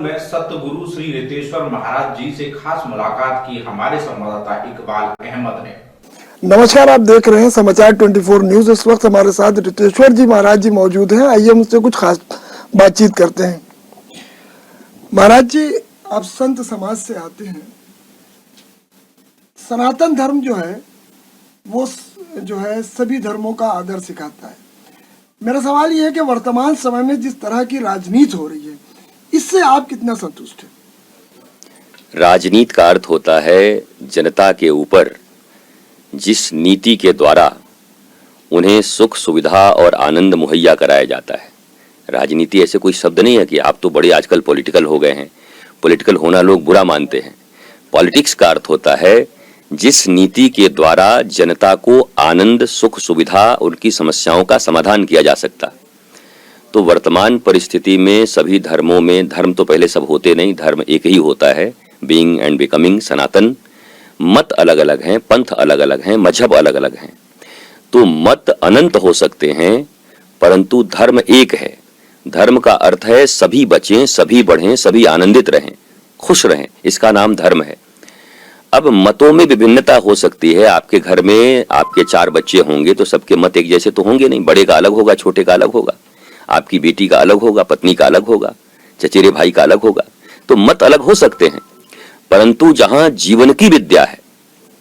में सतगुरु श्री रितेश्वर महाराज जी से खास मुलाकात की हमारे संवाददाता इकबाल अहमद ने। नमस्कार, आप देख रहे हैं समाचार 24 न्यूज। इस वक्त हमारे साथ रितेश्वर जी महाराज जी मौजूद हैं। आइए हम उससे कुछ खास बातचीत करते हैं। महाराज जी, आप संत समाज से आते हैं। सनातन धर्म जो है वो सभी धर्मों का आदर सिखाता है। मेरा सवाल यह है कि वर्तमान समय में जिस तरह की राजनीति हो रही है, इससे आप कितना संतुष्ट हैं? राजनीति का अर्थ होता है जनता के ऊपर जिस नीति के द्वारा उन्हें सुख सुविधा और आनंद मुहैया कराया जाता है। राजनीति ऐसे कोई शब्द नहीं है कि आप तो बड़े आजकल पॉलिटिकल हो गए हैं, पॉलिटिकल होना लोग बुरा मानते हैं। पॉलिटिक्स का अर्थ होता है जिस नीति के द्वारा जनता को आनंद, सुख सुविधा, उनकी समस्याओं का समाधान किया जा सकता। तो वर्तमान परिस्थिति में सभी धर्मों में, धर्म तो पहले सब होते नहीं, धर्म एक ही होता है, बीइंग एंड बिकमिंग, सनातन। मत अलग अलग हैं, पंथ अलग अलग हैं, मजहब अलग अलग हैं। तो मत अनंत हो सकते हैं परंतु धर्म एक है। धर्म का अर्थ है सभी बचें, सभी बढ़ें, सभी आनंदित रहें, खुश रहें, इसका नाम धर्म है। अब मतों में विभिन्नता हो सकती है। आपके घर में आपके 4 बच्चे होंगे तो सबके मत एक जैसे तो होंगे नहीं। बड़े का अलग होगा, छोटे का अलग होगा, आपकी बेटी का अलग होगा, पत्नी का अलग होगा, चचेरे भाई का अलग होगा। तो मत अलग हो सकते हैं परंतु जहां जीवन की विद्या है,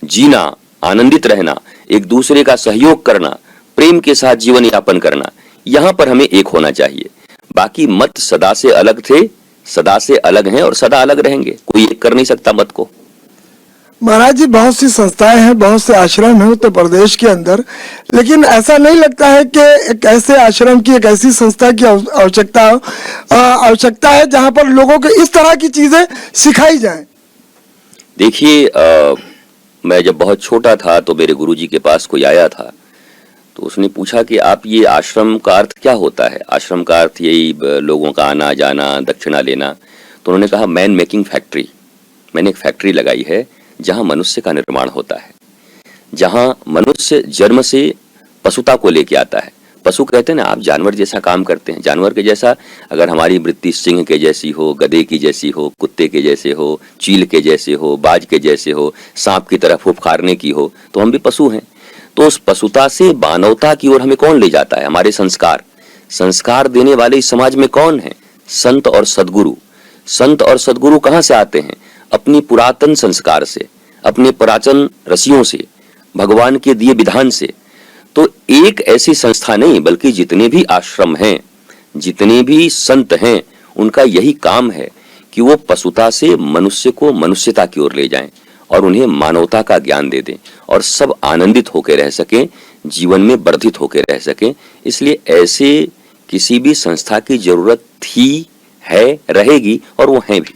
जीना, आनंदित रहना, एक दूसरे का सहयोग करना, प्रेम के साथ जीवन यापन करना, यहां पर हमें एक होना चाहिए। बाकी मत सदा से अलग थे, सदा से अलग हैं और सदा अलग रहेंगे। कोई एक कर नहीं सकता मत को। महाराज जी, बहुत सी संस्थाएं हैं, बहुत से आश्रम हैं उत्तर प्रदेश के अंदर, लेकिन ऐसा नहीं लगता है कि एक ऐसे आश्रम की, एक ऐसी संस्था की आवश्यकता है जहां पर लोगों को इस तरह की चीजें सिखाई जाएं? देखिए, मैं जब बहुत छोटा था तो मेरे गुरुजी के पास कोई आया था, तो उसने पूछा कि आप ये आश्रम का अर्थ क्या होता है? आश्रम का अर्थ यही लोगों का आना जाना, दक्षिणा लेना। तो उन्होंने कहा मैन मेकिंग फैक्ट्री। मैंने एक फैक्ट्री लगाई है जहां मनुष्य का निर्माण होता है, जहां मनुष्य जन्म से पशुता को लेके आता है। पशु कहते हैं ना, आप जानवर जैसा काम करते हैं, जानवर के जैसा। अगर हमारी वृत्ति सिंह के जैसी हो, गधे की जैसी हो, कुत्ते के जैसे हो, चील के जैसे हो, बाज के जैसे हो, सांप की तरह फुफकारने की हो, तो हम भी पशु हैं। तो उस पशुता से मानवता की ओर हमें कौन ले जाता है? हमारे संस्कार। संस्कार देने वाले इस समाज में कौन है? संत और सदगुरु। संत और सदगुरु कहां से आते हैं? अपनी पुरातन संस्कार से, अपने प्राचीन ऋषियों से, भगवान के दिए विधान से। तो एक ऐसी संस्था नहीं बल्कि जितने भी आश्रम हैं, जितने भी संत हैं, उनका यही काम है कि वो पशुता से मनुष्य को मनुष्यता की ओर ले जाएं और उन्हें मानवता का ज्ञान दे दें और सब आनंदित होकर रह सकें, जीवन में वर्धित होकर रह सकें। इसलिए ऐसे किसी भी संस्था की जरूरत थी, है, रहेगी और वो हैं भी।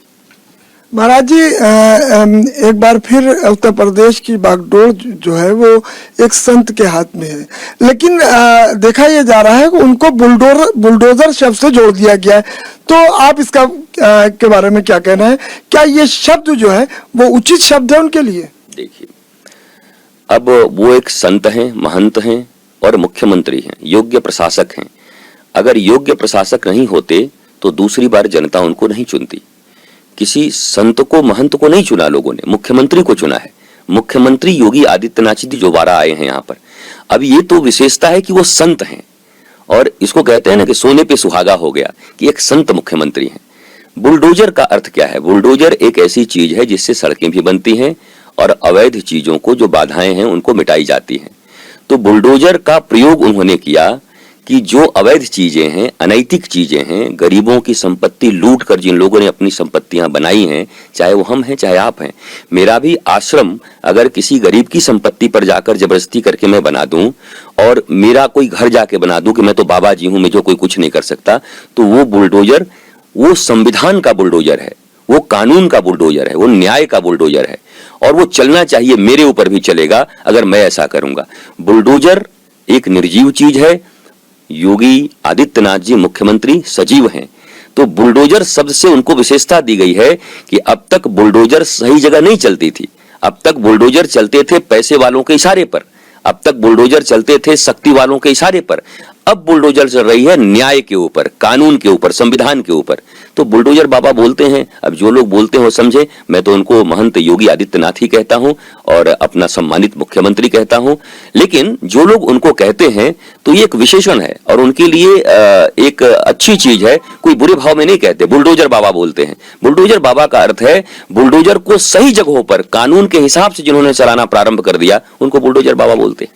महाराज जी, एक बार फिर उत्तर प्रदेश की बागडोर जो है वो एक संत के हाथ में है, लेकिन देखा यह जा रहा है कि उनको बुलडोजर शब्द से जोड़ दिया गया है। तो आप इसका के बारे में क्या कहना है? क्या ये शब्द जो है वो उचित शब्द है उनके लिए? देखिए, अब वो एक संत हैं, महंत हैं और मुख्यमंत्री हैं, योग्य प्रशासक हैं। अगर योग्य प्रशासक नहीं होते तो दूसरी बार जनता उनको नहीं चुनती। किसी संत को, महंत को नहीं चुना लोगों ने, मुख्यमंत्री को चुना है। मुख्यमंत्री योगी आदित्यनाथ जी दोबारा आए हैं यहाँ पर। अब ये तो विशेषता है कि वो संत हैं और इसको कहते हैं ना कि सोने पे सुहागा हो गया कि एक संत मुख्यमंत्री हैं। बुलडोजर का अर्थ क्या है? बुलडोजर एक ऐसी चीज है जिससे सड़कें भी बनती हैं और अवैध चीजों को, जो बाधाएं हैं, उनको मिटाई जाती हैं। तो बुलडोजर का प्रयोग उन्होंने किया कि जो अवैध चीजें हैं, अनैतिक चीजें हैं, गरीबों की संपत्ति लूट कर जिन लोगों ने अपनी संपत्तियां बनाई हैं, चाहे वो हम हैं चाहे आप हैं। मेरा भी आश्रम अगर किसी गरीब की संपत्ति पर जाकर जबरदस्ती करके मैं बना दूं और मेरा कोई घर जाके बना दूं कि मैं तो बाबा जी हूं, मुझे कोई कुछ नहीं कर सकता, तो वो बुलडोजर, वो संविधान का बुलडोजर है, वो कानून का बुलडोजर है, वो न्याय का बुलडोजर है और वो चलना चाहिए। मेरे ऊपर भी चलेगा अगर मैं ऐसा करूंगा। बुलडोजर एक निर्जीव चीज है। योगी आदित्यनाथ जी मुख्यमंत्री सजीव हैं, तो बुलडोजर शब्द से उनको विशेषता दी गई है कि अब तक बुलडोजर सही जगह नहीं चलती थी। अब तक बुलडोजर चलते थे पैसे वालों के इशारे पर, अब तक बुलडोजर चलते थे शक्ति वालों के इशारे पर। अब बुलडोजर चल रही है न्याय के ऊपर, कानून के ऊपर, संविधान के ऊपर। तो बुलडोजर बाबा बोलते हैं, अब जो लोग बोलते हैं वो समझे। मैं तो उनको महंत योगी आदित्यनाथ ही कहता हूं और अपना सम्मानित मुख्यमंत्री कहता हूं, लेकिन जो लोग उनको कहते हैं तो ये एक विशेषण है और उनके लिए एक अच्छी चीज है, कोई बुरे भाव में नहीं कहते। बुलडोजर बाबा बोलते हैं। बुलडोजर बाबा का अर्थ है बुलडोजर को सही जगहों पर कानून के हिसाब से जिन्होंने चलाना प्रारंभ कर दिया उनको बुलडोजर बाबा बोलते हैं।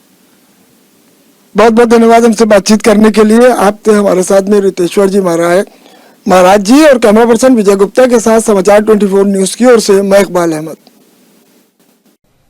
बहुत बहुत धन्यवाद हमसे बातचीत करने के लिए। आप थे हमारे साथ में रितेश्वर जी महाराज जी और कैमरा पर्सन विजय गुप्ता के साथ समाचार 24 न्यूज की ओर से मैं इकबाल अहमद।